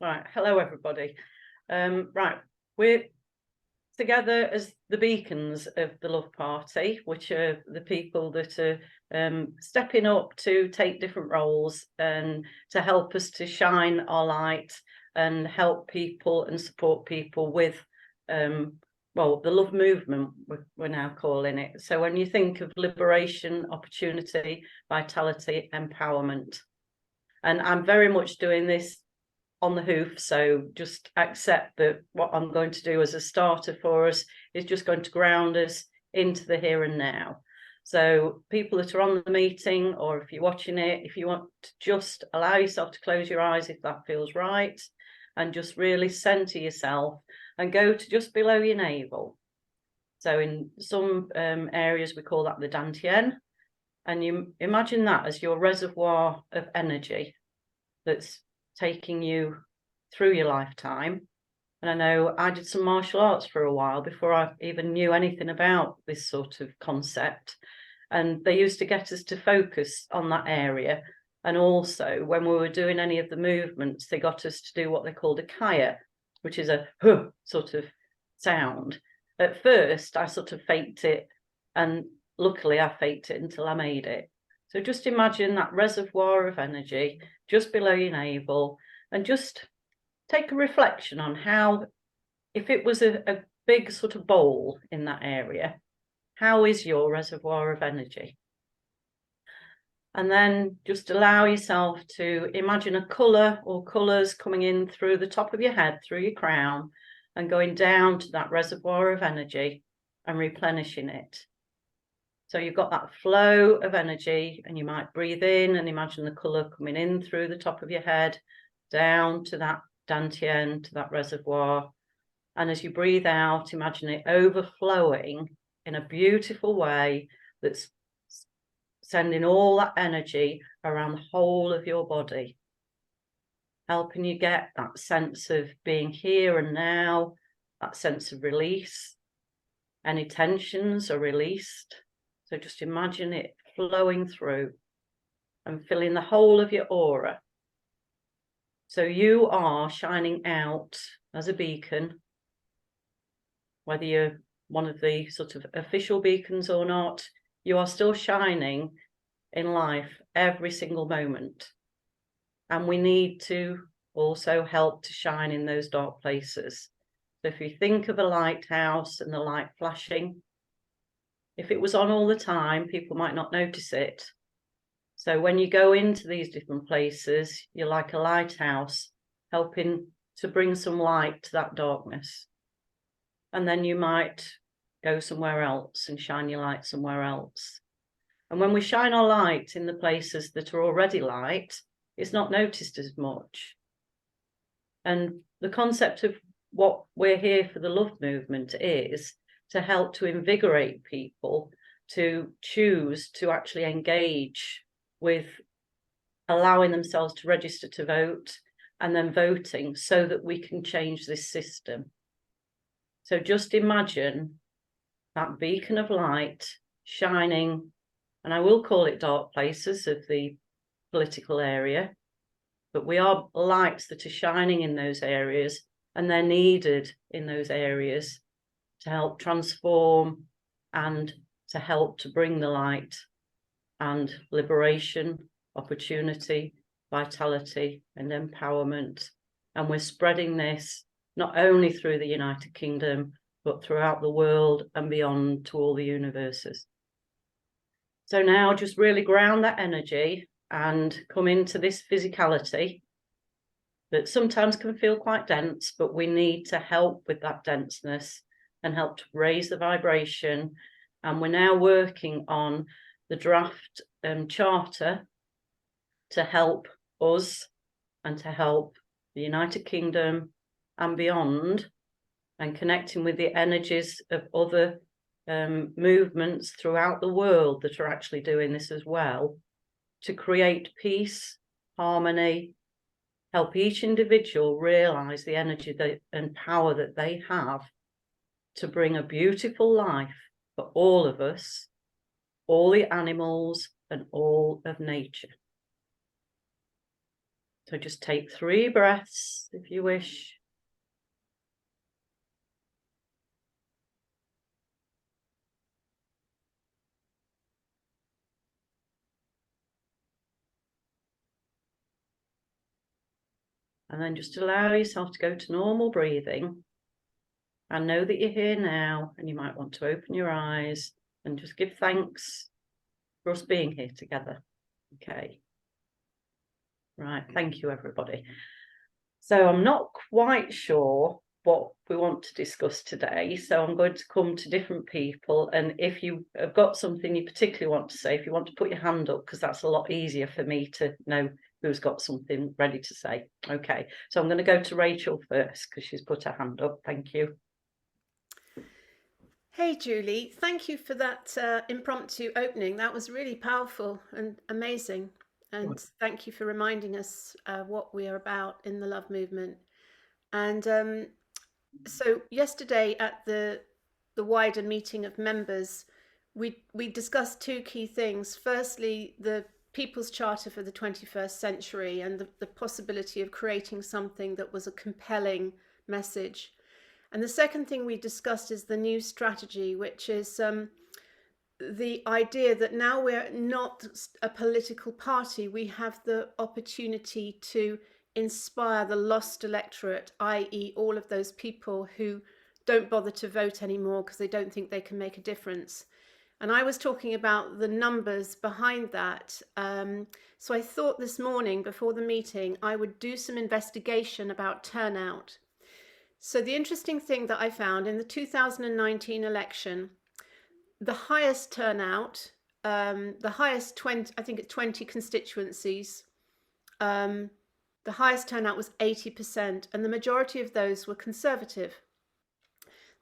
Right, hello everybody. Right, we're together as the beacons of the Love Party, which are the people that are stepping up to take different roles and to help us to shine our light and help people and support people with, well, the love movement, we're now calling it. So when you think of liberation, opportunity, vitality, empowerment, and I'm very much doing this on the hoof, so just accept that what I'm going to do as a starter for us is just going to ground us into the here and now. So people that are on the meeting, or if you're watching it, if you want to just allow yourself to close your eyes if that feels right, and just really center yourself and go to just below your navel. So in some areas we call that the dantian, and you imagine that as your reservoir of energy that's taking you through your lifetime. And I know I did some martial arts for a while before I even knew anything about this sort of concept, and they used to get us to focus on that area. And also when we were doing any of the movements, they got us to do what they called a kaya, which is a huh sort of sound. At first I sort of faked it, and luckily I faked it until I made it. So just imagine that reservoir of energy just below your navel, and just take a reflection on how, if it was a big sort of bowl in that area, how is your reservoir of energy? And then just allow yourself to imagine a colour or colours coming in through the top of your head, through your crown, and going down to that reservoir of energy and replenishing it. So you've got that flow of energy, and you might breathe in and imagine the colour coming in through the top of your head, down to that dantian, to that reservoir. And as you breathe out, imagine it overflowing in a beautiful way that's sending all that energy around the whole of your body, helping you get that sense of being here and now, that sense of release. Any tensions are released. So just imagine it flowing through and filling the whole of your aura. So you are shining out as a beacon, whether you're one of the sort of official beacons or not, you are still shining in life every single moment. And we need to also help to shine in those dark places. So if you think of a lighthouse and the light flashing, if it was on all the time, people might not notice it. So when you go into these different places, you're like a lighthouse, helping to bring some light to that darkness. And then you might go somewhere else and shine your light somewhere else. And when we shine our light in the places that are already light, it's not noticed as much. And the concept of what we're here for the love movement is to help to invigorate people to choose to actually engage with allowing themselves to register to vote, and then voting, so that we can change this system. So just imagine that beacon of light shining, and I will call it dark places of the political area, but we are lights that are shining in those areas, and they're needed in those areas to help transform and to help to bring the light and liberation, opportunity, vitality, and empowerment. And we're spreading this not only through the United Kingdom, but throughout the world and beyond to all the universes. So now just really ground that energy and come into this physicality that sometimes can feel quite dense, but we need to help with that denseness and help to raise the vibration. And we're now working on the draft charter to help us and to help the United Kingdom and beyond, and connecting with the energies of other movements throughout the world that are actually doing this as well, to create peace, harmony, help each individual realize the energy and power that they have to bring a beautiful life for all of us, all the animals, and all of nature. So just take 3 breaths if you wish. And then just allow yourself to go to normal breathing. And know that you're here now, and you might want to open your eyes and just give thanks for us being here together. Okay. Right, thank you, everybody. So I'm not quite sure what we want to discuss today, so I'm going to come to different people, and if you have got something you particularly want to say, if you want to put your hand up, because that's a lot easier for me to know who's got something ready to say. Okay, so I'm going to go to Rachel first, because she's put her hand up. Thank you. Hey Julie, thank you for that impromptu opening. That was really powerful and amazing. And thank you for reminding us what we are about in the love movement. And so yesterday at the wider meeting of members, we discussed 2 key things. Firstly, the People's Charter for the 21st century and the possibility of creating something that was a compelling message. And the second thing we discussed is the new strategy, which is the idea that now we're not a political party, we have the opportunity to inspire the lost electorate, i.e. all of those people who don't bother to vote anymore because they don't think they can make a difference. And I was talking about the numbers behind that. So I thought this morning before the meeting, I would do some investigation about turnout. So the interesting thing that I found in the 2019 election, the highest turnout, the highest 20, I think it's 20 constituencies, the highest turnout was 80%, and the majority of those were Conservative.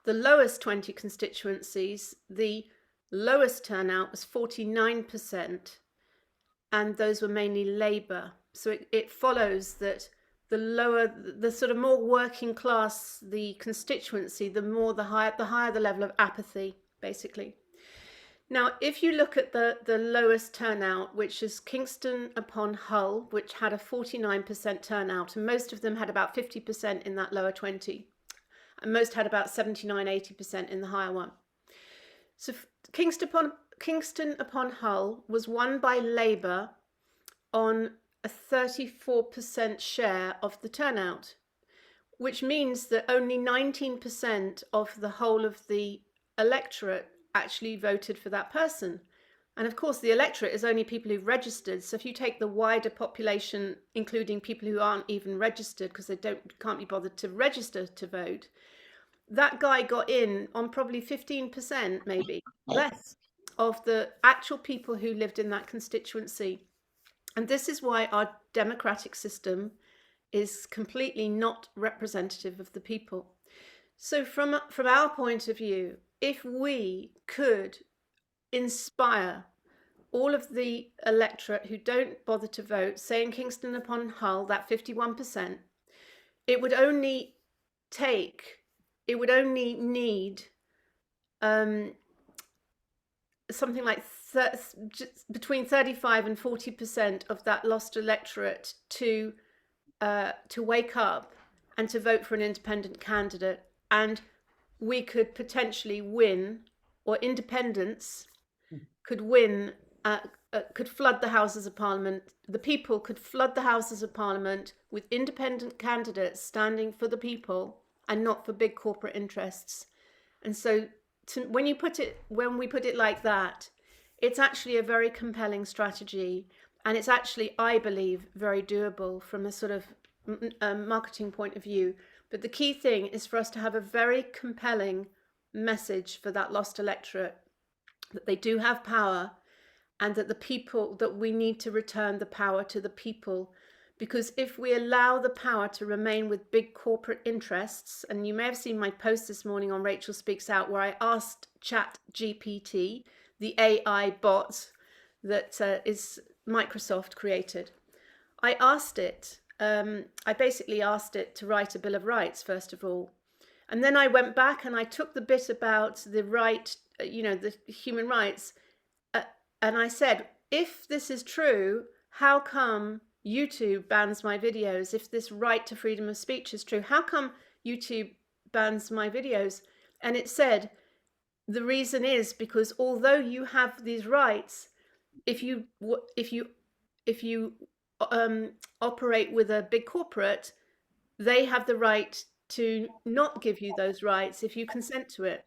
The lowest 20 constituencies, the lowest turnout was 49%, and those were mainly Labour. So it follows that the lower, the sort of more working class the constituency, the higher the level of apathy, basically. Now, if you look at the lowest turnout, which is Kingston upon Hull, which had a 49% turnout, and most of them had about 50% in that lower 20, and most had about 79-80% in the higher one. So Kingston upon Hull was won by Labour on a 34% share of the turnout, which means that only 19% of the whole of the electorate actually voted for that person. And of course, the electorate is only people who've registered. So if you take the wider population, including people who aren't even registered because they can't be bothered to register to vote, that guy got in on probably 15%, maybe less, of the actual people who lived in that constituency. And this is why our democratic system is completely not representative of the people. So from our point of view, if we could inspire all of the electorate who don't bother to vote, say in Kingston upon Hull, that 51%, it would only need something like between 35 and 40% of that lost electorate to wake up and to vote for an independent candidate, and we could potentially win, or independents could win, could flood the Houses of Parliament. The people could flood the Houses of Parliament with independent candidates standing for the people and not for big corporate interests. And so when we put it like that, it's actually a very compelling strategy, and it's actually, I believe, very doable from a sort of marketing point of view. But the key thing is for us to have a very compelling message for that lost electorate, that they do have power, and that we need to return the power to the people. Because if we allow the power to remain with big corporate interests, and you may have seen my post this morning on Rachel Speaks Out, where I asked ChatGPT, the AI bot that is Microsoft created, I basically asked it to write a Bill of Rights, first of all. And then I went back and I took the bit about the right, the human rights, and I said, if this is true, how come YouTube bans my videos, if this right to freedom of speech is true, how come YouTube bans my videos? And it said, the reason is because although you have these rights, if you operate with a big corporate, they have the right to not give you those rights if you consent to it.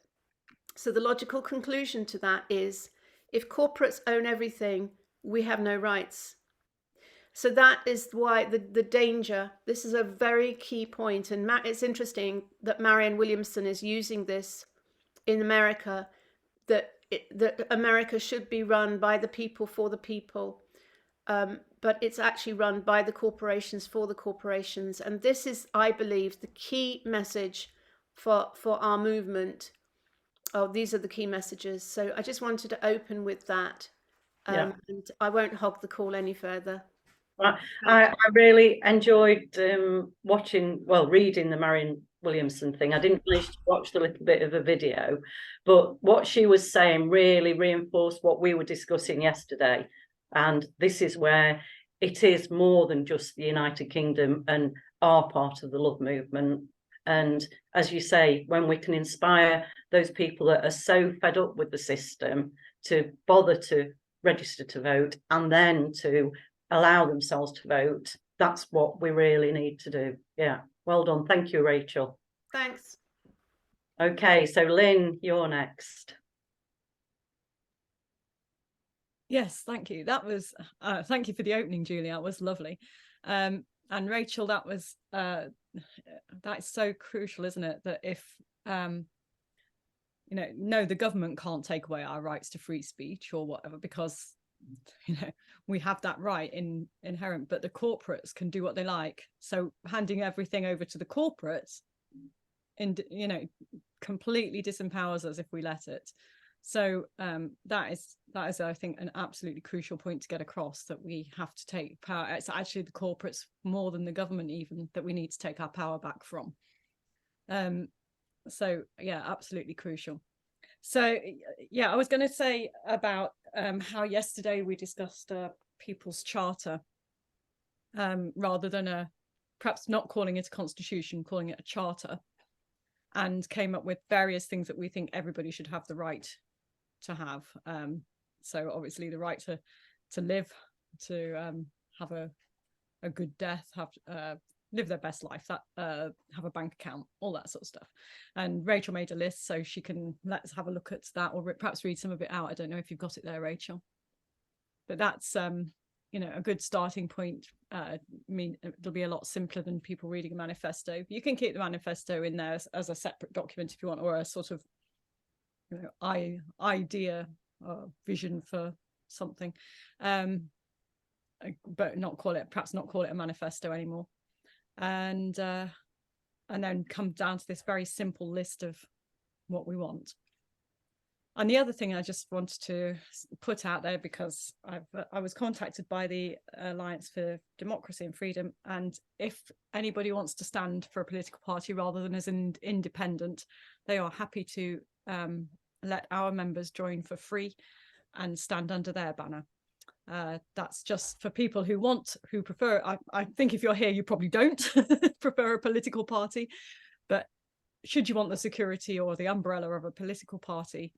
So the logical conclusion to that is, if corporates own everything, we have no rights. So that is why the danger, this is a very key point. And it's interesting that Marianne Williamson is using this in America, that America should be run by the people for the people. But it's actually run by the corporations for the corporations. And this is, I believe, the key message for our movement. Oh, these are the key messages. So I just wanted to open with that. Yeah. And I won't hog the call any further. I really enjoyed reading the Marianne Williamson thing. I didn't manage to watch the little bit of a video, but what she was saying really reinforced what we were discussing yesterday. And this is where it is more than just the United Kingdom and our part of the love movement. And as you say, when we can inspire those people that are so fed up with the system to bother to register to vote and then to allow themselves to vote, that's what we really need to do. Yeah, well done. Thank you, Rachel. Thanks. Okay, so Lynn, you're next. Yes, thank you. That was thank you for the opening, Julie. That was lovely. And Rachel, that was that's so crucial, isn't it? That if no, the government can't take away our rights to free speech or whatever, because we have that right inherent, but the corporates can do what they like. So handing everything over to the corporates, completely disempowers us if we let it. So that is I think an absolutely crucial point to get across, that we have to take power. It's actually the corporates more than the government even that we need to take our power back from. So yeah, absolutely crucial. So yeah, I was going to say about how yesterday we discussed People's Charter rather than perhaps not calling it a constitution, calling it a charter, and came up with various things that we think everybody should have the right to have. So obviously the right to live, to have a good death, have live their best life, that have a bank account, all that sort of stuff. And Rachel made a list, so she can let's have a look at that, or perhaps read some of it out. I don't know if you've got it there, Rachel, but that's a good starting point. I mean, it'll be a lot simpler than people reading a manifesto. You can keep the manifesto in there as a separate document if you want, or a sort of idea or vision for something, but perhaps not call it a manifesto anymore. And then come down to this very simple list of what we want. And the other thing I just wanted to put out there, because I was contacted by the Alliance for Democracy and Freedom, and if anybody wants to stand for a political party rather than as an independent, they are happy to let our members join for free and stand under their banner. That's just for people who prefer. I think if you're here, you probably don't prefer a political party, but should you want the security or the umbrella of a political party,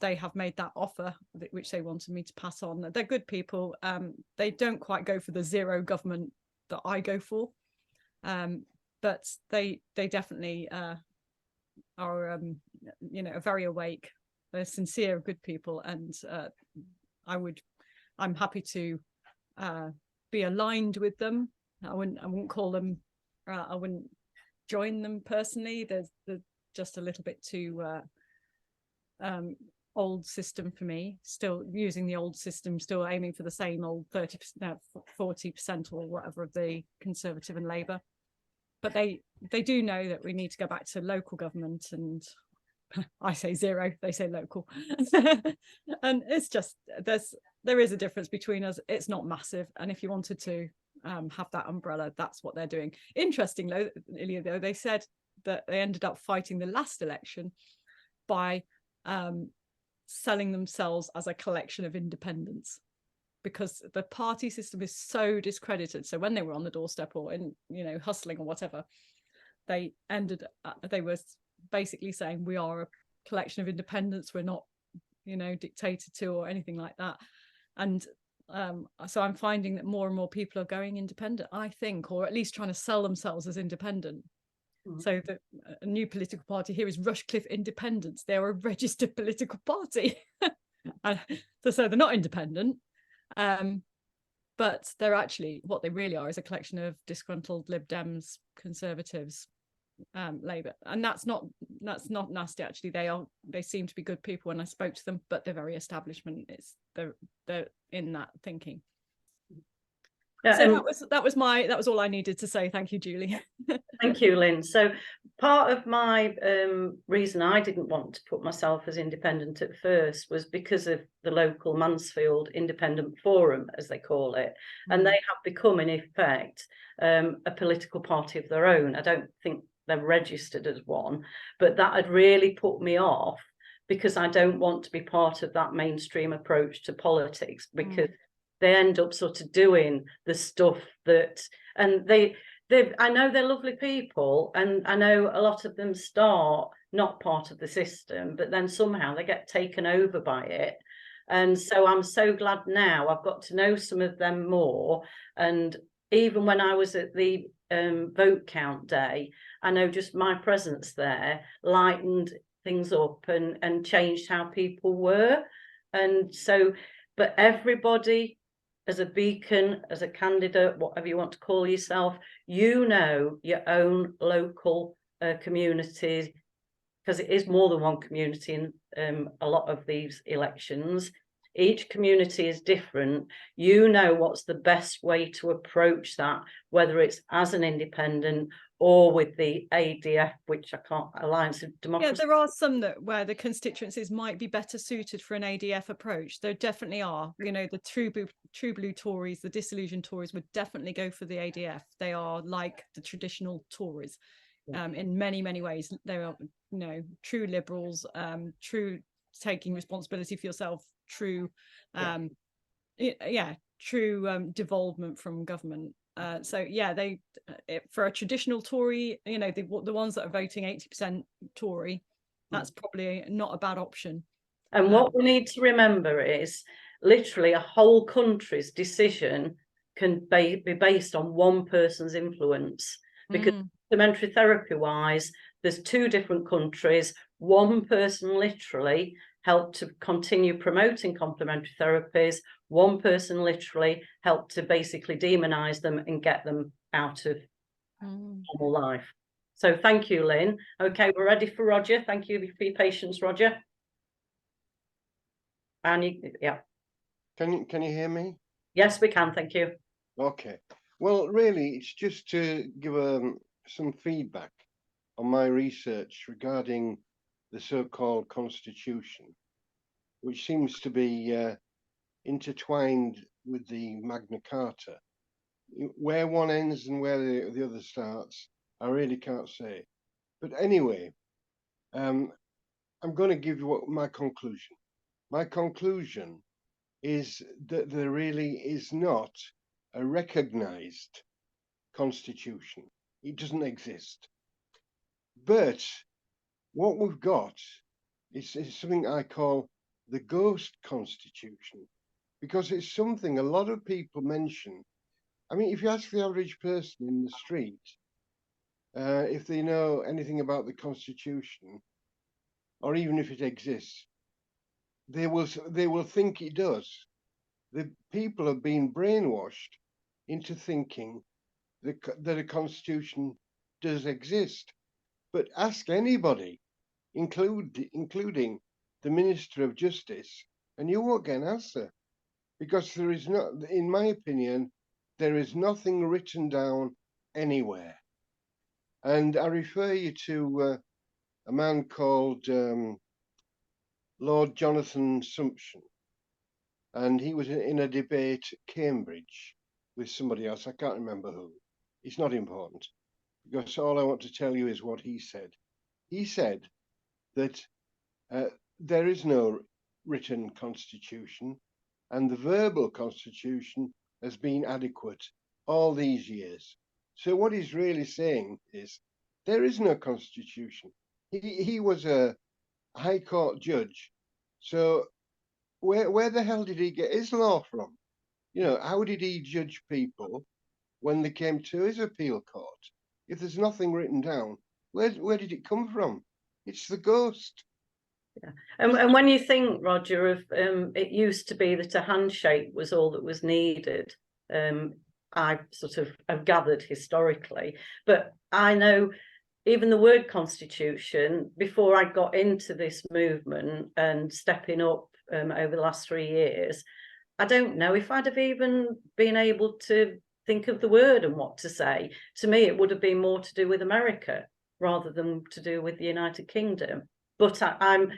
they have made that offer, which they wanted me to pass on. They're good people. They don't quite go for the zero government that I go for, but they definitely are very awake. They're sincere, good people, and I'm happy to be aligned with them. I wouldn't call them. I wouldn't join them personally. They're just a little bit too old system for me. Still using the old system. Still aiming for the same old 30%, 40% or whatever of the Conservative and Labour. But they do know that we need to go back to local government, and I say zero, they say local. And it's just there is a difference between us. It's not massive, and if you wanted to have that umbrella, that's what they're doing. Interestingly, though, they said that they ended up fighting the last election by selling themselves as a collection of independents. because the party system is so discredited. So when they were on the doorstep or in, hustling or whatever, they were basically saying, we are a collection of independents, we're not, dictated to or anything like that. And so I'm finding that more and more people are going independent, I think, or at least trying to sell themselves as independent. So a new political party here is Rushcliffe Independents. They're a registered political party. So they're not independent, but they're actually, what they really are is a collection of disgruntled Lib Dems, Conservatives, Labour. And that's not nasty, actually. They seem to be good people when I spoke to them, but they're very establishment. They're in that thinking. Yeah, so that was all I needed to say. Thank you, Julie. Thank you, Lynn. So part of my reason I didn't want to put myself as independent at first was because of the local Mansfield Independent Forum, as they call it. And they have become, in effect, a political party of their own. I don't think they're registered as one, but that had really put me off, because I don't want to be part of that mainstream approach to politics, because they end up sort of doing the stuff that, and I know they're lovely people, and I know a lot of them start not part of the system, but then somehow they get taken over by it. And so I'm so glad now I've got to know some of them more. And even when I was at the vote count day, I know just my presence there lightened things up and changed how people were. And so, but everybody, as a beacon, as a candidate, whatever you want to call yourself, your own local communities, because it is more than one community in a lot of these elections. Each community is different. You know what's the best way to approach that, whether it's as an independent or with the ADF, which I can't, Alliance of Democracy. Yeah, there are some where the constituencies might be better suited for an ADF approach. There definitely are. The true blue Tories, the disillusioned Tories would definitely go for the ADF. They are like the traditional Tories in many, many ways. They are, true liberals, true taking responsibility for yourself, true, true devolvement from government. For a traditional Tory, the ones that are voting 80% Tory, that's probably not a bad option. And what we need to remember is literally a whole country's decision can be based on one person's influence, because complementary therapy wise, there's two different countries. One person literally helped to continue promoting complementary therapies. One person literally helped to basically demonize them and get them out of normal life. So thank you, Lynn. Okay, we're ready for Roger. Thank you for your patience, Roger. And Can you hear me? Yes, we can. Thank you. Okay. Well, really, it's just to give some feedback on my research regarding the so-called Constitution, which seems to be intertwined with the Magna Carta. Where one ends and where the other starts, I really can't say. But anyway, I'm going to give you my conclusion. My conclusion is that there really is not a recognized constitution. It doesn't exist. But what we've got is something I call the ghost constitution, because it's something a lot of people mention. I mean, if you ask the average person in the street if they know anything about the constitution, or even if it exists, they will think it does. The people have been brainwashed into thinking that a constitution does exist. But ask anybody, including the Minister of Justice, and you won't get an answer, because there is not, in my opinion, there is nothing written down anywhere. And I refer you to a man called Lord Jonathan Sumption, and he was in a debate at Cambridge with somebody else. I can't remember who. It's not important, because all I want to tell you is what he said. He said that there is no written constitution. and the verbal constitution has been adequate all these years. So what he's really saying is there is no constitution. He was a High Court judge. So where the hell did he get his law from? You know, how did he judge people when they came to his appeal court? If there's nothing written down, where did it come from? It's the ghost. Yeah. And when you think, Roger, of it used to be that a handshake was all that was needed. I sort of have gathered historically, but I know even the word constitution, before I got into this movement and stepping up over the last 3 years, I don't know if I'd have even been able to think of the word and what to say. To me, it would have been more to do with America rather than to do with the United Kingdom. But I'm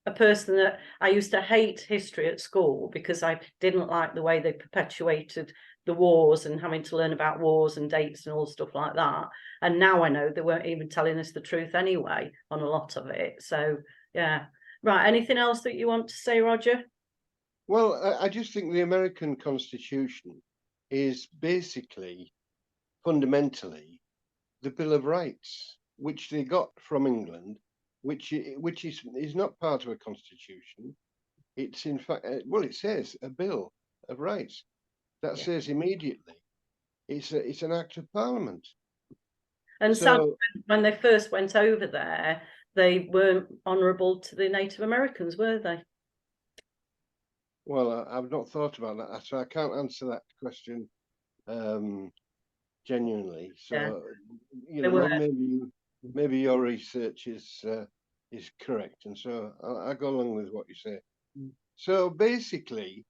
a person that I used to hate history at school because I didn't like the way they perpetuated the wars and having to learn about wars and dates and all stuff like that. And now I know they weren't even telling us the truth anyway on a lot of it. So, yeah. Right. Anything else that you want to say, Roger? Well, I just think the American Constitution is basically, fundamentally, the Bill of Rights, which they got from England, which is not part of a constitution. It's in fact, well, it says a Bill of Rights. That says immediately it's an act of Parliament. And so when they first went over there, they weren't honourable to the Native Americans, were they? Well, I've not thought about that, so I can't answer that question genuinely. So, you know, maybe your research is correct, and so I'll go along with what you say. So basically,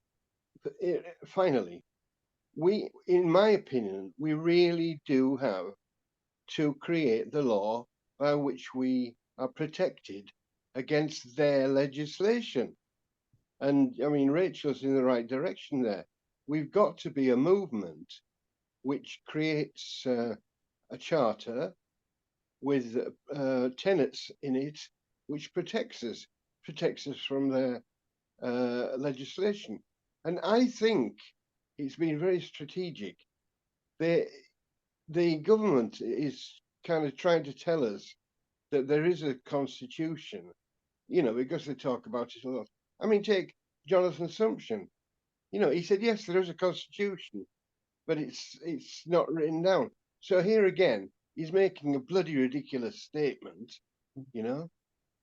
finally, in my opinion, we really do have to create the law by which we are protected against their legislation. And I mean, Rachel's in the right direction there. We've got to be a movement which creates a charter with tenets in it, which protects us from their legislation. And I think it's been very strategic. The government is kind of trying to tell us that there is a constitution, you know, because they talk about it a lot. I mean, take Jonathan Sumption. You know, he said, yes, there is a constitution, but it's not written down. So here again, he's making a bloody ridiculous statement, you know,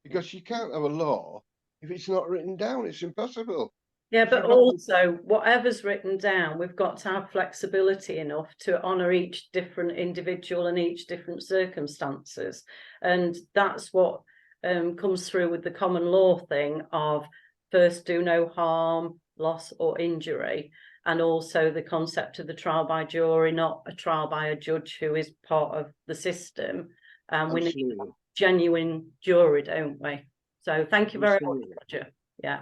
because you can't have a law if it's not written down. It's impossible. Yeah, but also whatever's written down, we've got to have flexibility enough to honour each different individual and each different circumstances. And that's what comes through with the common law thing of first do no harm, loss or injury, and also the concept of the trial by jury, not a trial by a judge who is part of the system. And we need a genuine jury, don't we? So thank you very much, Roger. Yeah.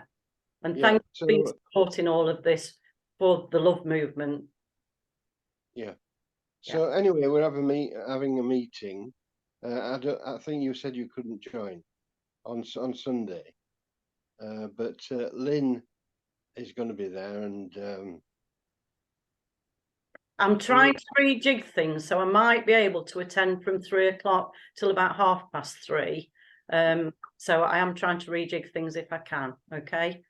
And thank you for supporting all of this for the love movement. Yeah. So anyway, we're having a meeting. I think you said you couldn't join on Sunday, but Lynn is going to be there, and I'm trying to rejig things, so I might be able to attend from 3 o'clock till about 3:30. So I am trying to rejig things if I can. Okay.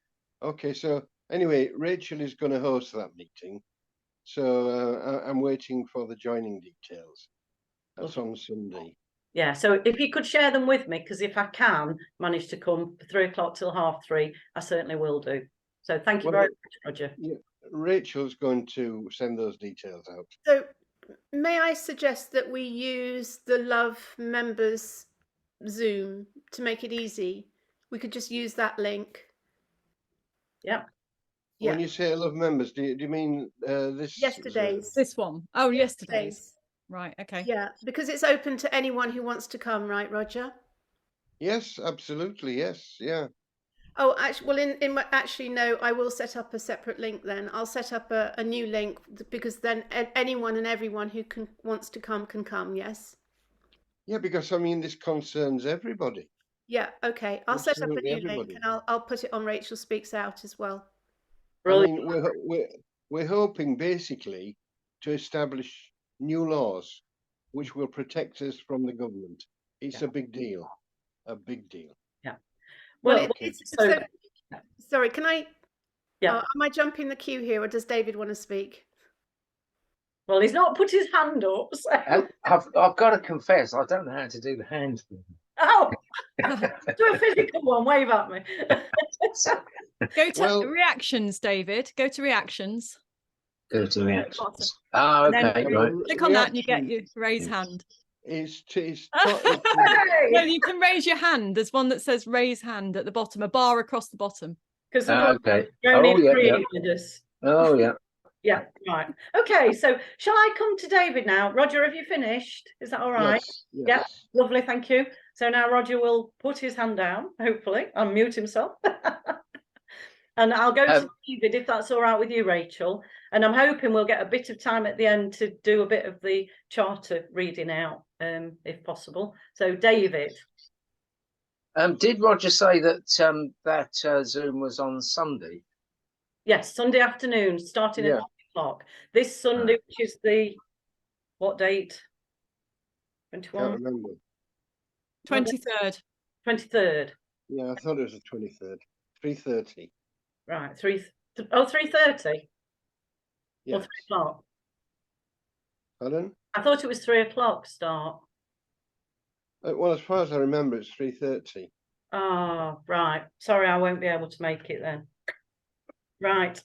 Okay, so anyway, Rachel is going to host that meeting. So I'm waiting for the joining details. That's on Sunday. Yeah, so if you could share them with me, because if I can manage to come 3 o'clock till 3:30, I certainly will do. So thank you very much, Roger. Yeah, Rachel's going to send those details out. So may I suggest that we use the Love members Zoom to make it easy? We could just use that link. Yeah. When you say Love members, do you mean this? Yesterday's. This one. Oh, yesterday's. Right. Okay. Yeah, because it's open to anyone who wants to come, right, Roger? Yes, absolutely. Yes. Yeah. Oh, actually, well, actually, no, I will set up a separate link then. I'll set up a new link because then anyone and everyone who wants to come can come, yes? Yeah, because I mean, this concerns everybody. Yeah, okay. I'll set up a new link and I'll put it on Rachel Speaks Out as well. Brilliant. I mean, we're hoping basically to establish new laws which will protect us from the government. It's Yeah. a big deal, a big deal. Yeah. Well, Well, Okay. so, sorry, can I? yeah. Am I jumping the queue here, or does David want to speak? Well, he's not put his hand up. So. I've got to confess, I don't know how to do the hand thing. Oh, do a physical one. Wave at me. Go to Well- reactions, David. Go to reactions. Go to reactions. Bottom. Oh, And then okay, right. Click on that and you get your Reactions raise hand. It's No, Hey! you can raise your hand. There's one that says raise hand at the bottom, a bar across the bottom. Because Okay. you only Oh, yeah, agree yeah. with us. Oh, yeah. Yeah, right. Okay, so shall I come to David now? Roger, have you finished? Is that all right? yes, Yeah. yes. Lovely, thank you. So now Roger will put his hand down, hopefully, unmute himself. And I'll go to David, if that's all right with you, Rachel. And I'm hoping we'll get a bit of time at the end to do a bit of the charter reading out, if possible. So David. Did Roger say that Zoom was on Sunday? Yes, Sunday afternoon, starting at 9 o'clock. This Sunday, which is the, what date? 21? Can't remember. 23rd. 23rd. Yeah, I thought it was the 23rd. 3:30. Right, 3:30? Yes. Or 3 o'clock? Pardon? I thought it was 3 o'clock start. Well, as far as I remember, it's 3:30. Oh, right. Sorry, I won't be able to make it then. Right.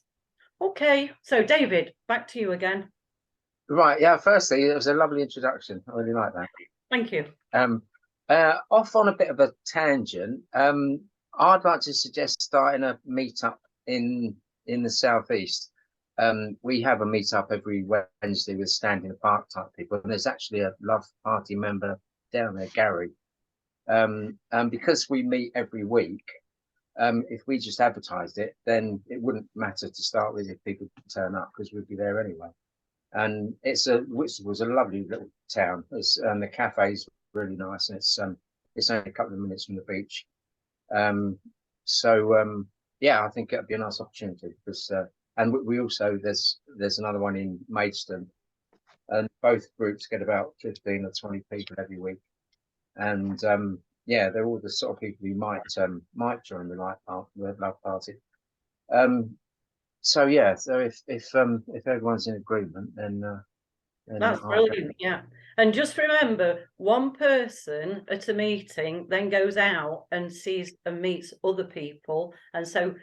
Okay. So, David, back to you again. Right, yeah, firstly, it was a lovely introduction. I really like that. Thank you. Off on a bit of a tangent, I'd like to suggest starting a meetup in the southeast. We have a meetup every Wednesday with Stand in the Park type people, and there's actually a Love Party member down there, Gary. And because we meet every week, if we just advertised it, then it wouldn't matter to start with if people turn up, because we'd be there anyway. And Whitstable's a lovely little town. The cafe's really nice, and it's only a couple of minutes from the beach. Yeah, I think it'd be a nice opportunity because and we also there's another one in Maidstone, and both groups get about 15 or 20 people every week, and yeah, they're all the sort of people who might join the Love Party. So yeah, so if everyone's in agreement, then That's brilliant. Yeah. And just remember, one person at a meeting then goes out and sees and meets other people. And so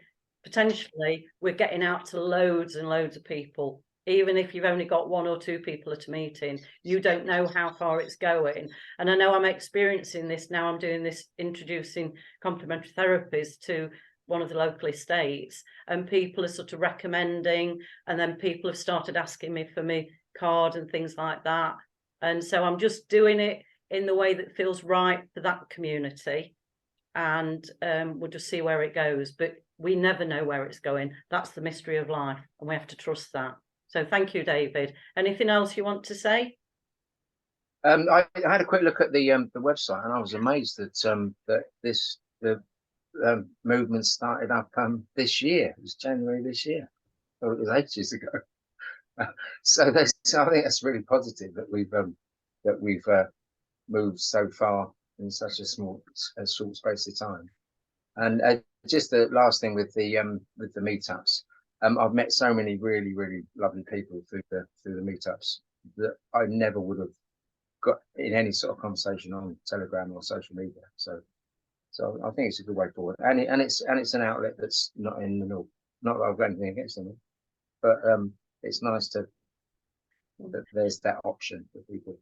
potentially we're getting out to loads and loads of people. Even if you've only got 1 or 2 people at a meeting, you don't know how far it's going. And I know I'm experiencing this now. I'm doing this, introducing complementary therapies to one of the local estates, and people are sort of recommending, and then people have started asking me for me card and things like that. And so I'm just doing it in the way that feels right for that community, and we'll just see where it goes. But we never know where it's going. That's the mystery of life, and we have to trust that. So thank you, David. Anything else you want to say? I had a quick look at the website, and I was amazed that the movement started up this year. It was January this year. Oh, it was ages ago. So I think that's really positive that we've moved so far in such a short space of time. And just the last thing with the meetups, I've met so many really, really lovely people through the meetups that I never would have got in any sort of conversation on Telegram or social media. So I think it's a good way forward, and it's an outlet that's not in the north. Not that I've got anything against them, but it's nice that there's that option for people.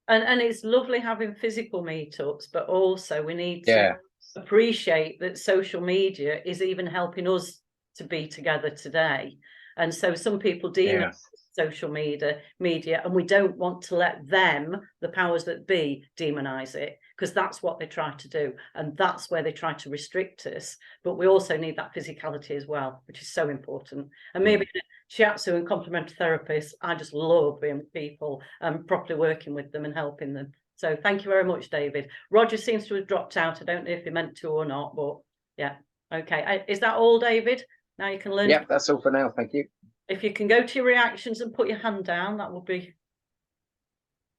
And it's lovely having physical meetups, but also we need to appreciate that social media is even helping us to be together today. And so some people demonize social media, and we don't want to let them, the powers that be, demonize it, because that's what they try to do, and that's where they try to restrict us. But we also need that physicality as well, which is so important. And maybe shiatsu and complementary therapists, I just love being with people and properly working with them and helping them. So thank you very much, David. Roger seems to have dropped out. I don't know if he meant to or not, but yeah. Okay. Is that all, David? Now you can learn. Yep, that's all for now. Thank you. If you can go to your reactions and put your hand down, that would be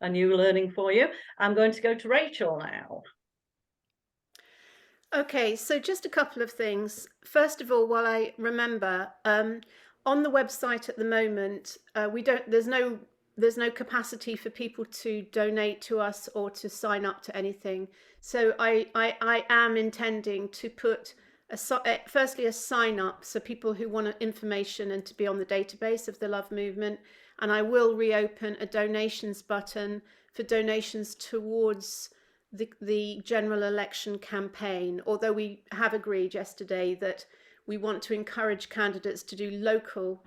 a new learning for you. I'm going to go to Rachel now. Okay, so just a couple of things. First of all, while I remember, on the website at the moment, there's no capacity for people to donate to us or to sign up to anything. So I am intending to put firstly a sign up, so people who want information and to be on the database of the Love Movement, and I will reopen a donations button for donations towards the general election campaign, although we have agreed yesterday that we want to encourage candidates to do local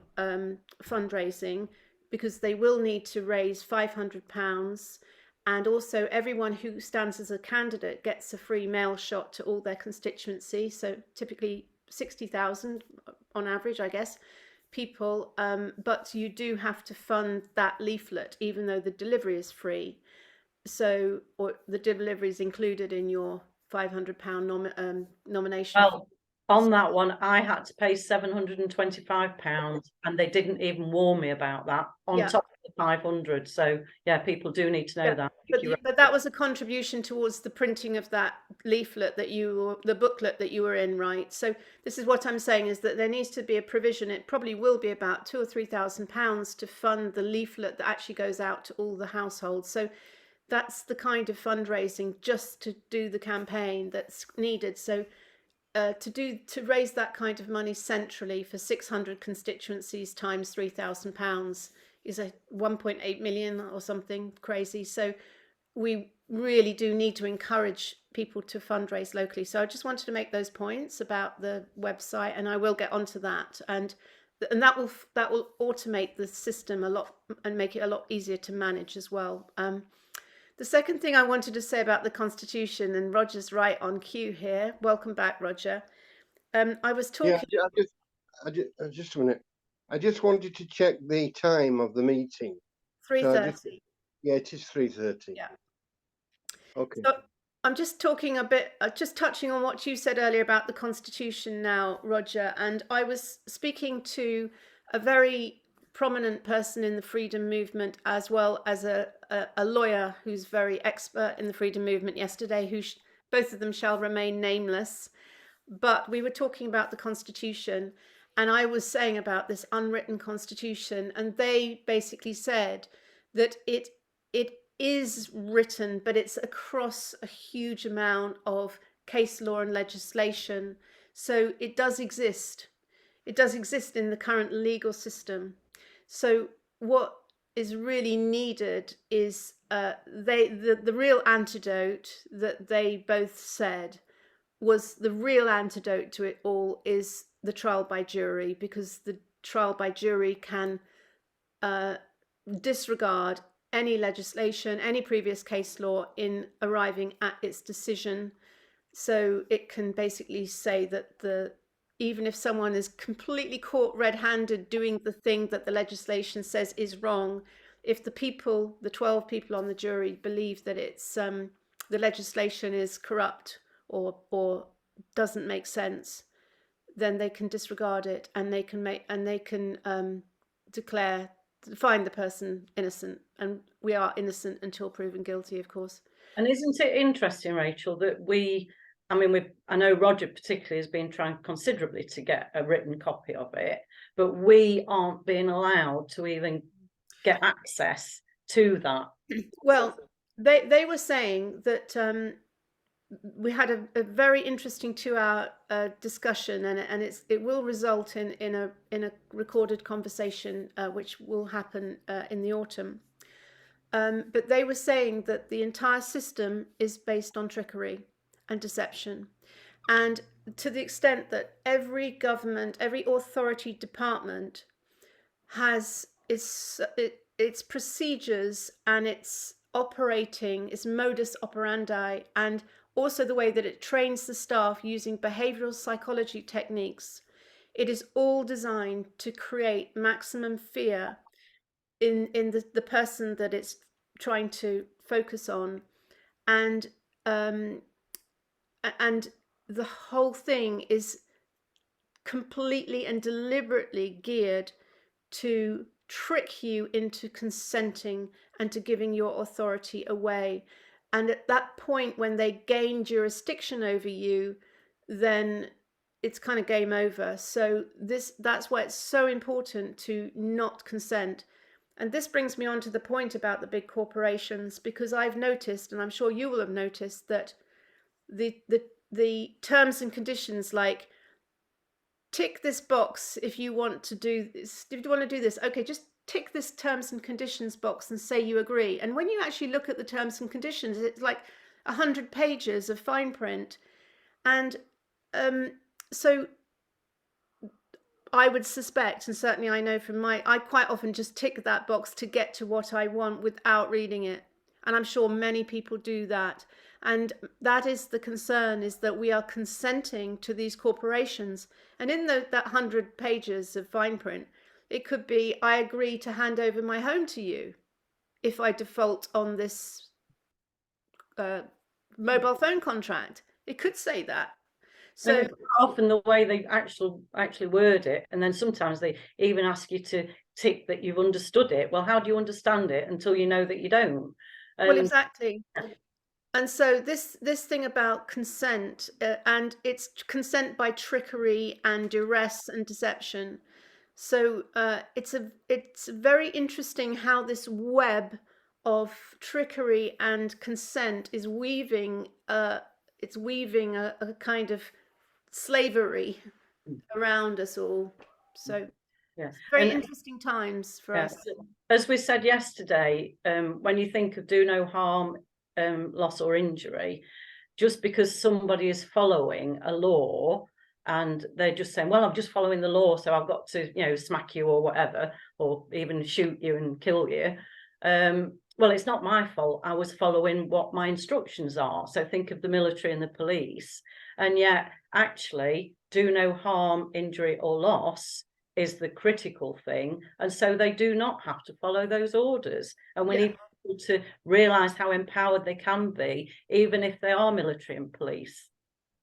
fundraising, because they will need to raise £500, and also everyone who stands as a candidate gets a free mail shot to all their constituency, so typically 60,000 on average, I guess, people, but you do have to fund that leaflet even though the delivery is free. So, or the delivery is included in your £500 nomination. Well, on that one, I had to pay £725, and they didn't even warn me about that on top of the 500. So yeah, people do need to know that. But that was a contribution towards the printing of that leaflet the booklet that you were in, right? So this is what I'm saying, is that there needs to be a provision. It probably will be about £2,000 or £3,000 to fund the leaflet that actually goes out to all the households. So that's the kind of fundraising just to do the campaign that's needed. So to raise that kind of money centrally for 600 constituencies times £3,000 is a 1.8 million or something crazy. So we really do need to encourage people to fundraise locally. So I just wanted to make those points about the website, and I will get onto that, and that will automate the system a lot and make it a lot easier to manage as well. The second thing I wanted to say about the Constitution, and Roger's right on cue here. Welcome back, Roger. I was talking. Yeah, just a minute. I just wanted to check the time of the meeting. 3:30. Yeah, it is 3:30. Yeah. Okay. So I'm just talking a bit, just touching on what you said earlier about the Constitution now, Roger. And I was speaking to a very prominent person in the freedom movement, as well as a lawyer who's very expert in the freedom movement yesterday, both of them shall remain nameless. But we were talking about the Constitution, and I was saying about this unwritten Constitution, and they basically said that it is written, but it's across a huge amount of case law and legislation. So it does exist. It does exist in the current legal system. So what is really needed is the real antidote that they both said was, the real antidote to it all is the trial by jury, because the trial by jury can disregard any legislation, any previous case law in arriving at its decision. So it can basically say that even if someone is completely caught red-handed doing the thing that the legislation says is wrong, if the 12 people on the jury believe that it's the legislation is corrupt or doesn't make sense, then they can disregard it, and they can find the person innocent, and we are innocent until proven guilty, of course. And isn't it interesting, Rachel, that I know Roger particularly has been trying considerably to get a written copy of it, but we aren't being allowed to even get access to that. Well, they were saying that we had a very interesting 2-hour discussion, and it will result in a recorded conversation which will happen in the autumn. But they were saying that the entire system is based on trickery and deception, and to the extent that every government, every authority department has its procedures and its modus operandi, and also the way that it trains the staff using behavioral psychology techniques. It is all designed to create maximum fear in the person that it's trying to focus on, and the whole thing is completely and deliberately geared to trick you into consenting and to giving your authority away. And at that point, when they gain jurisdiction over you, then it's kind of game over. So that's why it's so important to not consent. And this brings me on to the point about the big corporations, because I've noticed, and I'm sure you will have noticed, that the terms and conditions, like, tick this box if you want to do this, if you want to do this, okay, just tick this terms and conditions box and say you agree. And when you actually look at the terms and conditions, it's like 100 pages of fine print. And so I would suspect, and certainly I know from I quite often just tick that box to get to what I want without reading it. And I'm sure many people do that. And that is the concern, is that we are consenting to these corporations. And in that 100 pages of fine print, it could be, I agree to hand over my home to you if I default on this mobile phone contract. It could say that. So often the way they actually word it, and then sometimes they even ask you to tick that you've understood it. Well, how do you understand it until you know that you don't? Well, exactly. And so this thing about consent, and it's consent by trickery and duress and deception. So it's very interesting how this web of trickery and consent is weaving a kind of slavery around us all. So yes, very interesting times for us. As we said yesterday, when you think of do no harm, loss or injury, just because somebody is following a law and they're just saying, well, I'm just following the law, so I've got to, you know, smack you or whatever, or even shoot you and kill you. Well, it's not my fault. I was following what my instructions are. So think of the military and the police. And yet, actually, do no harm, injury or loss is the critical thing. And so they do not have to follow those orders. And we need people to realise how empowered they can be, even if they are military and police.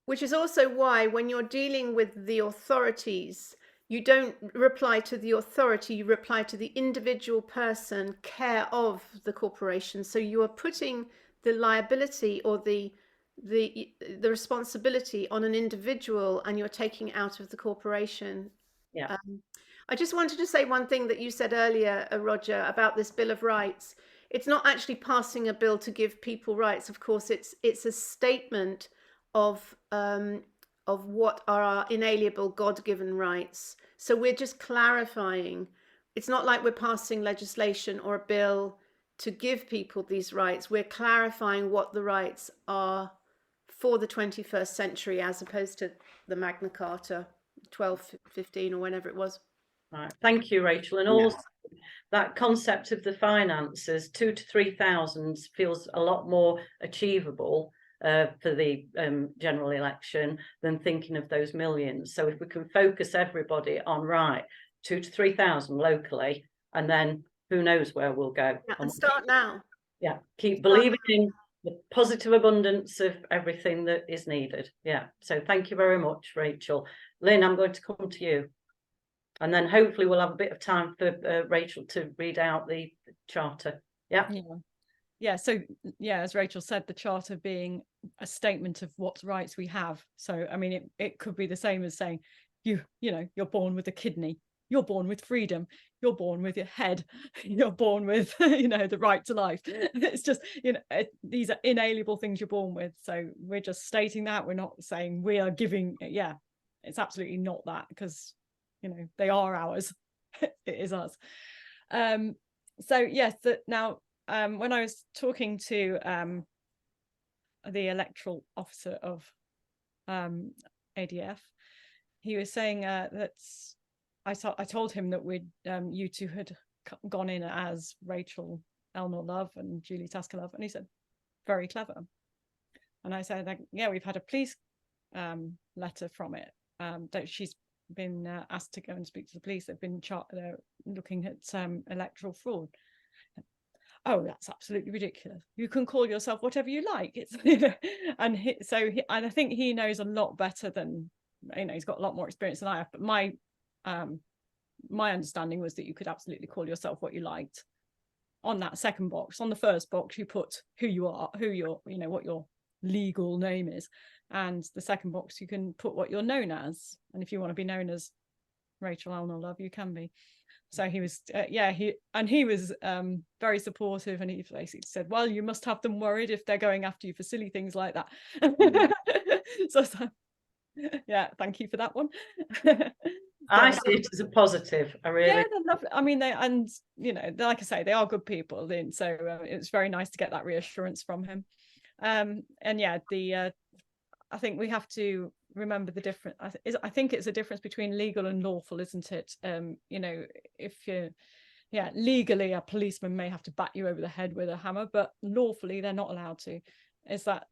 Which is also why when you're dealing with the authorities, you don't reply to the authority, you reply to the individual person care of the corporation. So you are putting the liability or the responsibility on an individual, and you're taking it out of the corporation. Yeah. I just wanted to say one thing that you said earlier, Roger, about this Bill of Rights. It's not actually passing a bill to give people rights. Of course, it's a statement of what are our inalienable God-given rights. So we're just clarifying. It's not like we're passing legislation or a bill to give people these rights. We're clarifying what the rights are for the 21st century, as opposed to the Magna Carta 1215 or whenever it was. Right. Thank you, Rachel. And also that concept of the finances, 2,000 to 3,000 feels a lot more achievable for the general election than thinking of those millions. So if we can focus everybody on 2,000 to 3,000 locally, and then who knows where we'll go. Yeah, and start now. Yeah, keep believing in the positive abundance of everything that is needed. Yeah, so thank you very much, Rachel. Lynn, I'm going to come to you. And then hopefully we'll have a bit of time for Rachel to read out the charter. Yeah. Yeah. So, as Rachel said, the charter being a statement of what rights we have. So, I mean, it could be the same as saying, you know, you're born with a kidney, you're born with freedom, you're born with your head, you're born with, you know, the right to life. It's just, you know, these are inalienable things you're born with. So we're just stating that. We're not saying we are giving, it's absolutely not that, because, you know, they are ours. It is us. So yes, now when I was talking to the electoral officer of ADF, he was saying that I told him that you two had gone in as Rachel Elmer-Love and Julie Tasker-Love, and he said, very clever. And I said, yeah, we've had a police letter from it. She's been asked to go and speak to the police. They've been looking at electoral fraud. Oh, that's absolutely ridiculous. You can call yourself whatever you like. It's, you know, and I think he knows a lot better than he's got a lot more experience than I have, but my understanding was that you could absolutely call yourself what you liked. On that second box, on the first box, you put who you are, what your legal name is, and the second box you can put what you're known as. And if you want to be known as Rachel Eleanor Love, you can be. So he was, he was very supportive, and he basically said, "Well, you must have them worried if they're going after you for silly things like that." so yeah, thank you for that one. I see it as a positive. I really. Yeah, they're lovely. I mean, like I say, they are good people. And so it was very nice to get that reassurance from him. And yeah, I think we have to remember the difference. I think it's a difference between legal and lawful, isn't it? If you're, legally a policeman may have to bat you over the head with a hammer, but lawfully they're not allowed to. Is that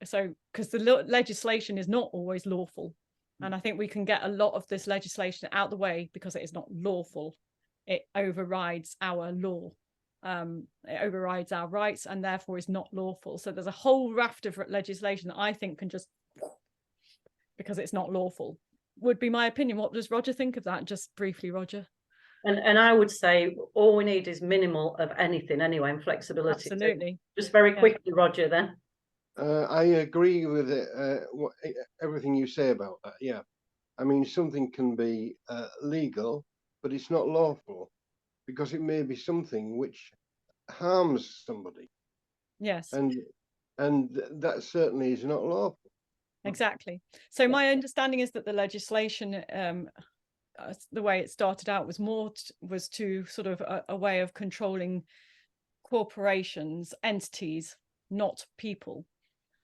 so? Because the legislation is not always lawful. And I think we can get a lot of this legislation out the way because it is not lawful. It overrides our law. It overrides our rights and therefore is not lawful. So there's a whole raft of legislation that I think can just, because it's not lawful, would be my opinion. What does Roger think of that? Just briefly, Roger. And I would say all we need is minimal of anything anyway, and flexibility. Absolutely. So just very quickly, Roger, then. I agree with everything you say about that. Yeah, I mean, something can be legal, but it's not lawful because it may be something which harms somebody. Yes. And that certainly is not lawful. Exactly. So my understanding is that the legislation, the way it started out, was to sort of a way of controlling corporations, entities, not people.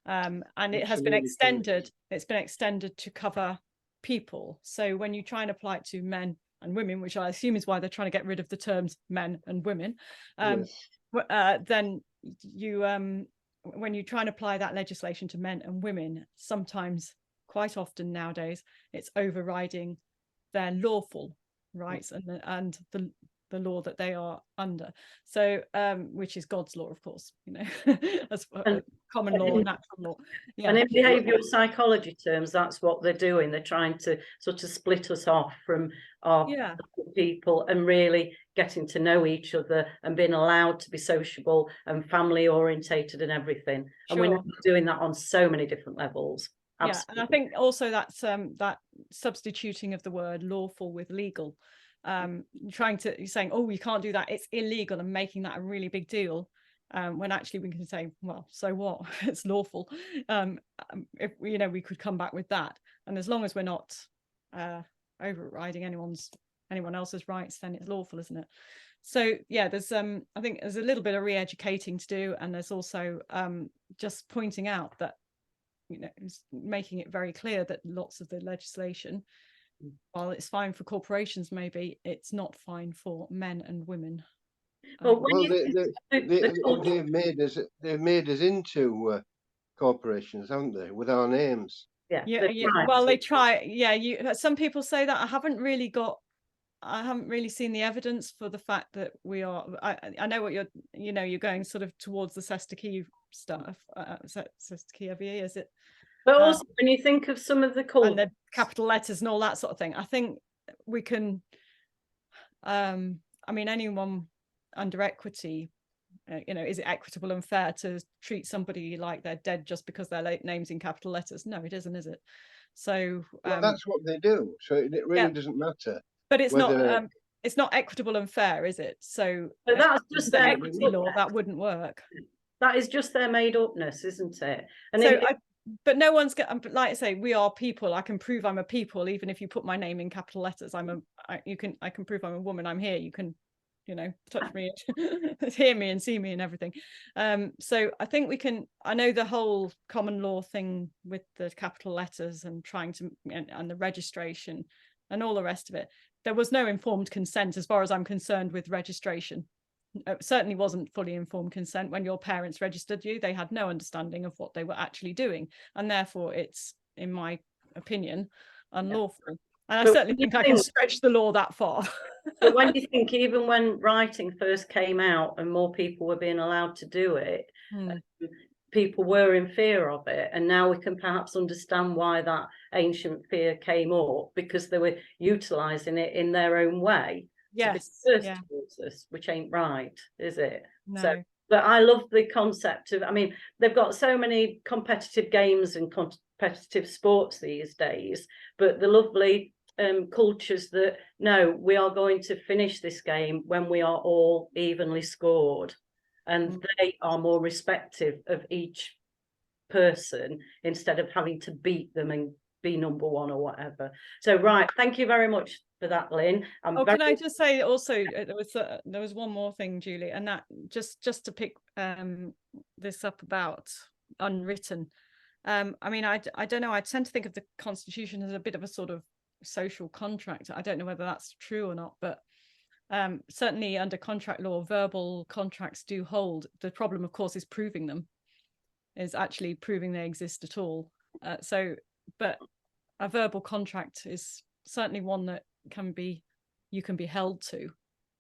And it has been extended. It's been extended to cover people. So when you try and apply it to men and women, which I assume is why they're trying to get rid of the terms men and women, then you, when you try and apply that legislation to men and women, sometimes, quite often nowadays, it's overriding their lawful rights and the law that they are under. So which is God's law, of course, as common law, natural law. Yeah. And in behavioural psychology terms, that's what they're doing. They're trying to sort of split us off from our people and really getting to know each other and being allowed to be sociable and family orientated and everything. Sure. And we're doing that on so many different levels. Absolutely. Yeah, and I think also that's that substituting of the word lawful with legal, you're saying, oh, you can't do that, it's illegal, and making that a really big deal, when actually we can say, well, so what? It's lawful. If we could come back with that, and as long as we're not overriding anyone else's rights, then it's lawful, isn't it? So yeah, there's I think there's a little bit of re-educating to do, and there's also just pointing out that making it very clear that lots of the legislation, while it's fine for corporations, maybe it's not fine for men and women. Well, they've made us into corporations, haven't they, with our names? Yeah. Well, they try. Yeah, some people say that. I haven't really seen the evidence for the fact that we are. I know what you're going sort of towards the Sestaki stuff. Sestaki Avier, is it? But also, when you think of some of the and the capital letters and all that sort of thing, I think we can. I mean, anyone under equity, is it equitable and fair to treat somebody like they're dead just because their name's in capital letters? No, it isn't, is it? So that's what they do. So it really doesn't matter. But it's not equitable and fair, is it? So but that's just the equity law, that wouldn't work. That is just their made upness, isn't it? And so but no one's going, like I say, we are people. I can prove I'm a people, even if you put my name in capital letters. I can prove I'm a woman. I'm here. You can, touch me, hear me and see me and everything. So I think we can, I know the whole common law thing with the capital letters and trying to, and the registration and all the rest of it. There was no informed consent, as far as I'm concerned, with registration. It certainly wasn't fully informed consent. When your parents registered you, they had no understanding of what they were actually doing, and therefore it's, in my opinion, unlawful. And I certainly think I can stretch the law that far. But when you think, even when writing first came out and more people were being allowed to do it, people were in fear of it, and now we can perhaps understand why that ancient fear came up, because they were utilizing it in their own way to be Yes. first Yeah. towards us, which ain't right, is it? No. So, but I love the concept of, I mean, they've got so many competitive games and competitive sports these days, but the lovely cultures that, no, we are going to finish this game when we are all evenly scored, and they are more respective of each person instead of having to beat them and be number one or whatever. So, right, thank you very much for that, Lynn. Can I just say also, there was one more thing, Julie, and that just to pick this up about unwritten. I mean, I don't know, I tend to think of the Constitution as a bit of a sort of social contract. I don't know whether that's true or not, but certainly under contract law, verbal contracts do hold. The problem, of course, is proving them, is actually proving they exist at all. But a verbal contract is certainly one that you can be held to.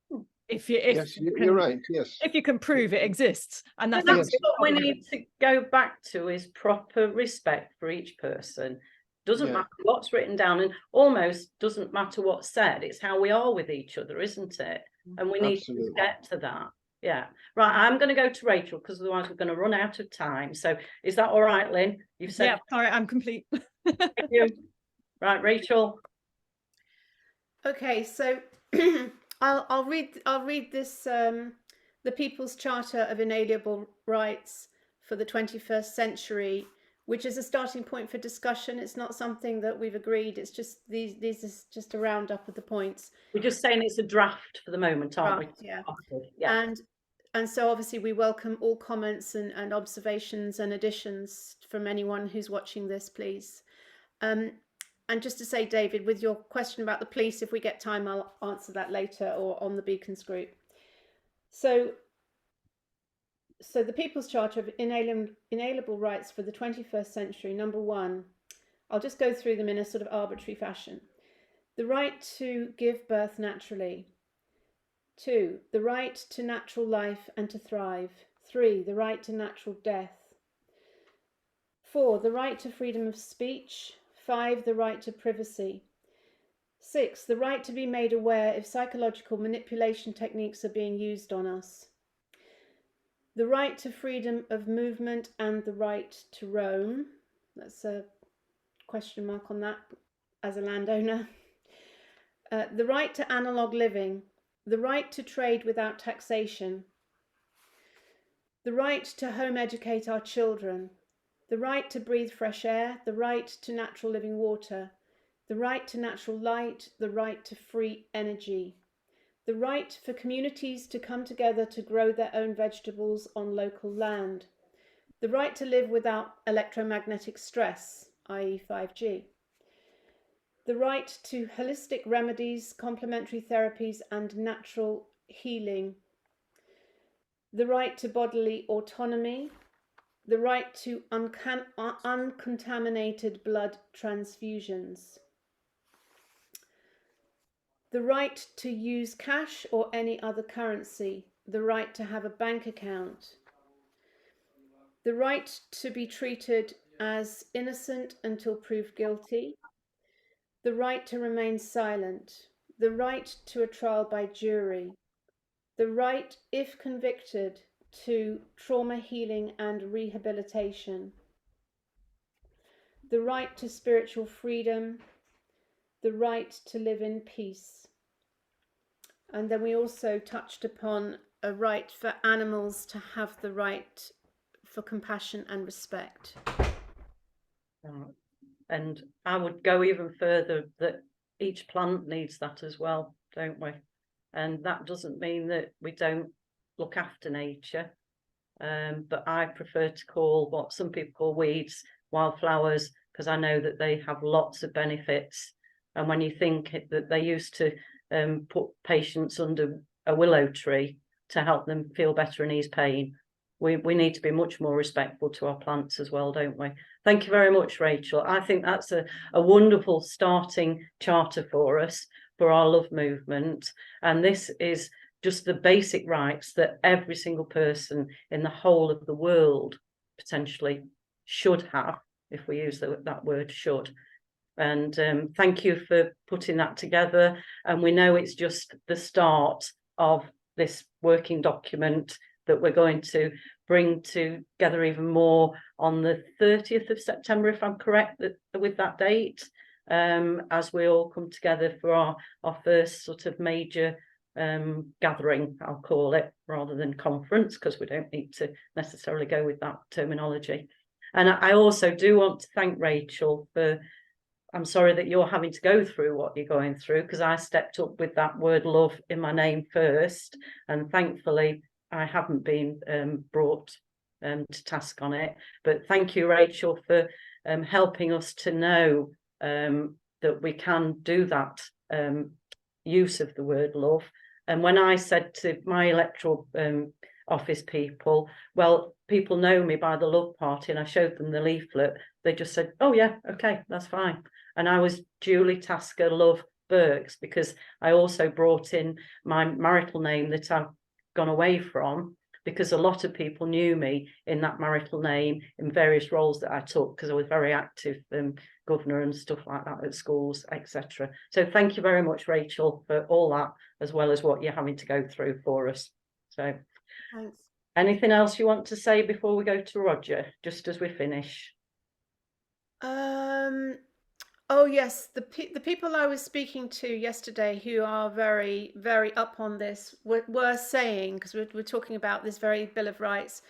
You're right. Yes, if you can prove it exists. And that's what we need to go back to, is proper respect for each person. Doesn't matter what's written down, and almost doesn't matter what's said. It's how we are with each other, isn't it? And we need to get to that. Yeah. Right. I'm going to go to Rachel, because otherwise we're going to run out of time. So is that all right, Lynn? You've said. Yeah. Sorry, I'm complete. Thank you. Right, Rachel. Okay, so I'll read this, the People's Charter of Inalienable Rights for the 21st Century, which is a starting point for discussion. It's not something that we've agreed. It's just these is just a roundup of the points. We're just saying it's a draft for the moment, aren't we? Yeah. Yeah. And so obviously we welcome all comments and observations and additions from anyone who's watching this, please. And just to say, David, with your question about the police, if we get time, I'll answer that later, or on the Beacons group. So the People's Charter of Inalienable Rights for the 21st Century, number 1, I'll just go through them in a sort of arbitrary fashion. The right to give birth naturally. 2, the right to natural life and to thrive. 3, the right to natural death. 4, the right to freedom of speech. 5, the right to privacy. 6, the right to be made aware if psychological manipulation techniques are being used on us. The right to freedom of movement and the right to roam. That's a question mark on that as a landowner. The right to analogue living. The right to trade without taxation. The right to home educate our children. The right to breathe fresh air, the right to natural living water, the right to natural light, the right to free energy, the right for communities to come together to grow their own vegetables on local land, the right to live without electromagnetic stress, i.e. 5G, the right to holistic remedies, complementary therapies and natural healing, the right to bodily autonomy, the right to uncontaminated blood transfusions, the right to use cash or any other currency, the right to have a bank account, the right to be treated as innocent until proved guilty, the right to remain silent, the right to a trial by jury, the right, if convicted, to trauma healing and rehabilitation, the right to spiritual freedom, the right to live in peace. And then we also touched upon a right for animals to have the right for compassion and respect. And I would go even further, that each plant needs that as well, don't we? And that doesn't mean that we don't look after nature. But I prefer to call what some people call weeds wildflowers, because I know that they have lots of benefits. And when you think that they used to put patients under a willow tree to help them feel better and ease pain, we need to be much more respectful to our plants as well, don't we? Thank you very much, Rachel. I think that's a wonderful starting charter for us, for our love movement. And this is just the basic rights that every single person in the whole of the world potentially should have, if we use that word should. And thank you for putting that together. And we know it's just the start of this working document that we're going to bring together even more on the 30th of September, if I'm correct with that date, as we all come together for our first sort of major gathering, I'll call it, rather than conference, because we don't need to necessarily go with that terminology. And I also do want to thank Rachel for, I'm sorry that you're having to go through what you're going through, because I stepped up with that word love in my name first, and thankfully I haven't been brought to task on it. But thank you, Rachel, for helping us to know that we can do that use of the word love. And when I said to my electoral office people, well, people know me by the Love Party, and I showed them the leaflet, they just said, oh yeah, okay, that's fine. And I was Julie Tasker-Love-Birks, because I also brought in my marital name that I've gone away from, because a lot of people knew me in that marital name in various roles that I took, because I was very active governor and stuff like that at schools, etc. So thank you very much, Rachel, for all that, as well as what you're having to go through for us. So Thanks. anything else you want to say before we go to Roger, just as we finish? Oh yes, the people I was speaking to yesterday, who are very, very up on this, were saying, because we're talking about this very Bill of Rights,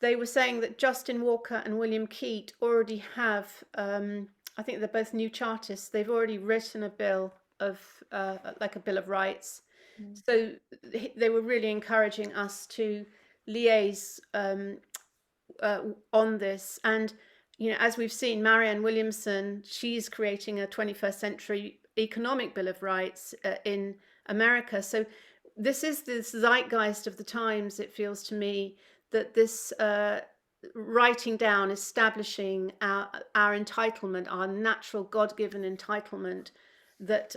they were saying that Justin Walker and William Keat already have, I think they're both new chartists, they've already written a bill of, like a Bill of Rights. So they were really encouraging us to liaise on this. And you know, as we've seen, Marianne Williamson, she's creating a 21st century economic Bill of Rights in America. So this is the zeitgeist of the times, it feels to me, that this writing down, establishing our entitlement, our natural God-given entitlement, that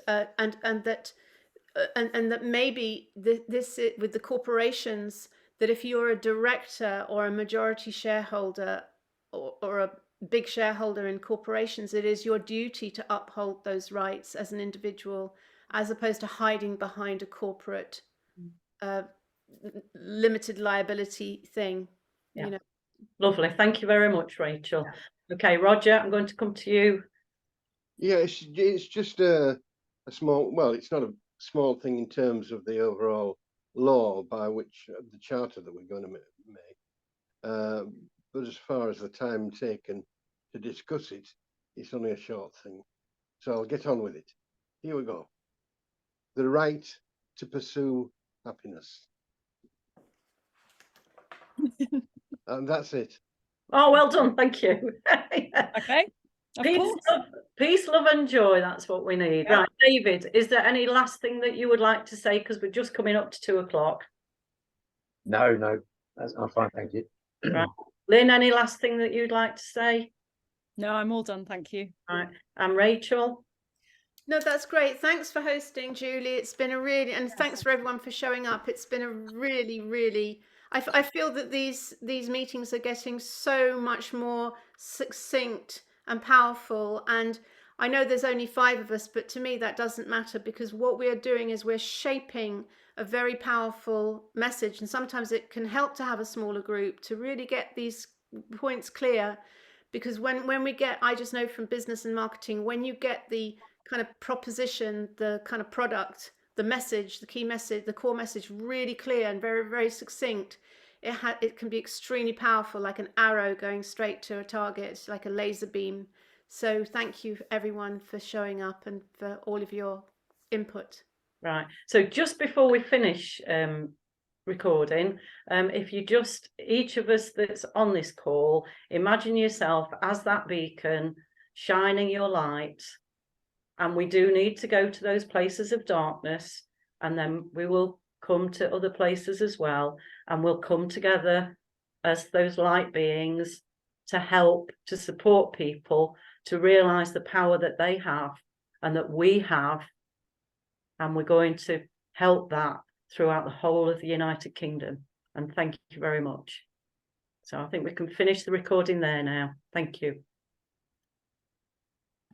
and that maybe this with the corporations, that if you're a director or a majority shareholder or a big shareholder in corporations, it is your duty to uphold those rights as an individual, as opposed to hiding behind a corporate limited liability thing. Yeah. You know. Lovely. Thank you very much, Rachel. Yeah. Okay, Roger, I'm going to come to you. Yeah, it's just a small, well, it's not a small thing in terms of the overall law by which the charter that we're going to make. But as far as the time taken to discuss it, it's only a short thing. So I'll get on with it. Here we go. The right to pursue happiness. And that's it. Oh, well done. Thank you. Okay. Peace, love and joy. That's what we need. Yeah. Right, David, is there any last thing that you would like to say? Because we're just coming up to 2 o'clock. No, I'm fine, thank you. Right. Lynn, any last thing that you'd like to say? No, I'm all done, thank you. Right. And Rachel? No, that's great. Thanks for hosting, Julie. It's been a really, and thanks for everyone for showing up. It's been a really, really, I feel that these meetings are getting so much more succinct and powerful. And I know there's only 5 of us, but to me that doesn't matter, because what we are doing is we're shaping a very powerful message. And sometimes it can help to have a smaller group to really get these points clear. Because when we get, I just know from business and marketing, when you get the kind of proposition, the kind of product, the message, the key message, the core message really clear and very, very succinct, it can be extremely powerful, like an arrow going straight to a target, like a laser beam. So thank you everyone for showing up and for all of your input. Right. So just before we finish recording, if you just, each of us that's on this call, imagine yourself as that beacon shining your light. And we do need to go to those places of darkness, and then we will come to other places as well, and we'll come together as those light beings to help, to support people to realize the power that they have and that we have, and we're going to help that throughout the whole of the United Kingdom. And thank you very much. So I think we can finish the recording there now. Thank you.